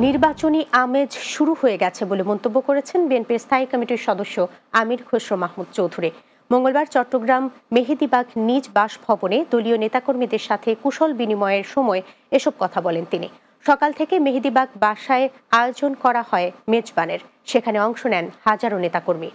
নির্বাচনী আমেজ শুরু হয়ে গেছে বলে মন্তব্য করেছেন বিএনপির স্থায়ী কমিটির সদস্য আমির খসরু মাহমুদ চৌধুরী। মঙ্গলবার চট্টগ্রাম মেহেদীবাগ নিজ বাসভবনে দলীয় নেতাকর্মীদের সাথে কুশল বিনিময়ের সময় এসব কথা বলেন তিনি। সকাল থেকে মেহেদীবাগ বাসায় আয়োজন করা হয় মেজবানের, সেখানে অংশ নেন হাজারো নেতাকর্মী।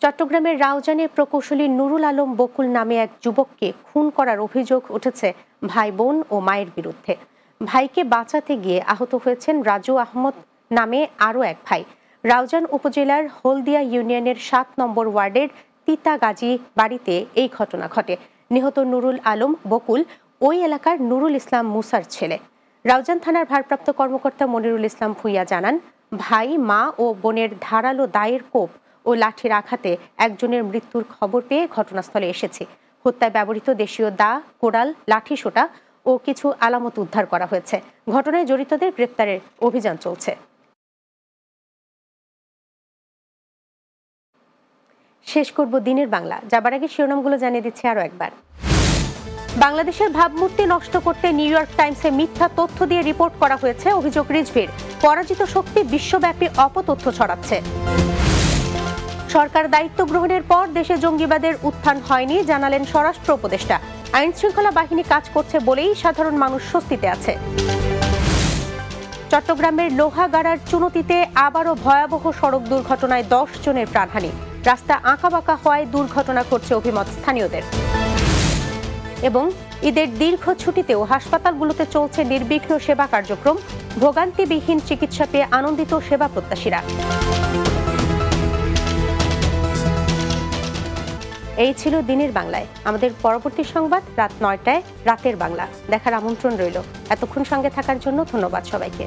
চট্টগ্রামের রাউজানে প্রকৌশলী নুরুল আলম বকুল নামে এক যুবককে খুন করার অভিযোগ উঠেছে ভাই বোন ও মায়ের বিরুদ্ধে। ভাইকে বাঁচাতে গিয়ে আহত হয়েছেন রাজু আহমদ নামে আরও এক ভাই। রাউজান উপজেলার হলদিয়া ইউনিয়নের ৭ নম্বর ওয়ার্ডের তিতাগাজী বাড়িতে এই ঘটনা ঘটে। নিহত নুরুল আলম বকুল ওই এলাকার নুরুল ইসলাম মুসার ছেলে। রাউজান থানার ভারপ্রাপ্ত কর্মকর্তা মনিরুল ইসলাম ভুইয়া জানান, ভাই, মা ও বোনের ধারালো দায়ের কোপ ও লাঠির আঘাতে একজনের মৃত্যুর খবর পেয়ে ঘটনাস্থলে এসেছে। হত্যায় ব্যবহৃত দেশীয় দা, কোড়াল, লাঠিসোঁটা ও কিছু আলামত উদ্ধার করা হয়েছে। ঘটনায় জড়িতদের গ্রেপ্তারের অভিযান চলছে। শেষ করব দিনের বাংলা, যাবার আগে শিরোনামগুলো জানিয়ে দিচ্ছি আরও একবার। বাংলাদেশের ভাবমূর্তি নষ্ট করতে নিউ ইয়র্ক টাইমসে মিথ্যা তথ্য দিয়ে রিপোর্ট করা হয়েছে, অভিযোগ রিজভির। পরাজিত শক্তি বিশ্বব্যাপী অপতথ্য ছড়াচ্ছে। সরকার দায়িত্ব গ্রহণের পর দেশে জঙ্গিবাদের উত্থান হয়নি, জানালেন স্বরাষ্ট্র উপদেষ্টা। আইন শৃঙ্খলা বাহিনী কাজ করছে বলেই সাধারণ মানুষ স্বস্তিতে আছে। চট্টগ্রামের লোহাগাড়ার চুনতিতে আবারও ভয়াবহ সড়ক দুর্ঘটনায় 10 জনের প্রাণহানি। রাস্তা আঁকাবাঁকা হওয়ায় দুর্ঘটনা ঘটছে অভিমত স্থানীয়দের। এবং ঈদের দীর্ঘ ছুটিতেও হাসপাতালগুলোতে চলছে নির্বিঘ্ন সেবা কার্যক্রম। ভোগান্তিবিহীন চিকিৎসা পেয়ে আনন্দিত সেবা প্রত্যাশীরা। এই ছিল দিনের বাংলায়। আমাদের পরবর্তী সংবাদ রাত 9টায় রাতের বাংলা দেখার আমন্ত্রণ রইল। এতক্ষণ সঙ্গে থাকার জন্য ধন্যবাদ সবাইকে।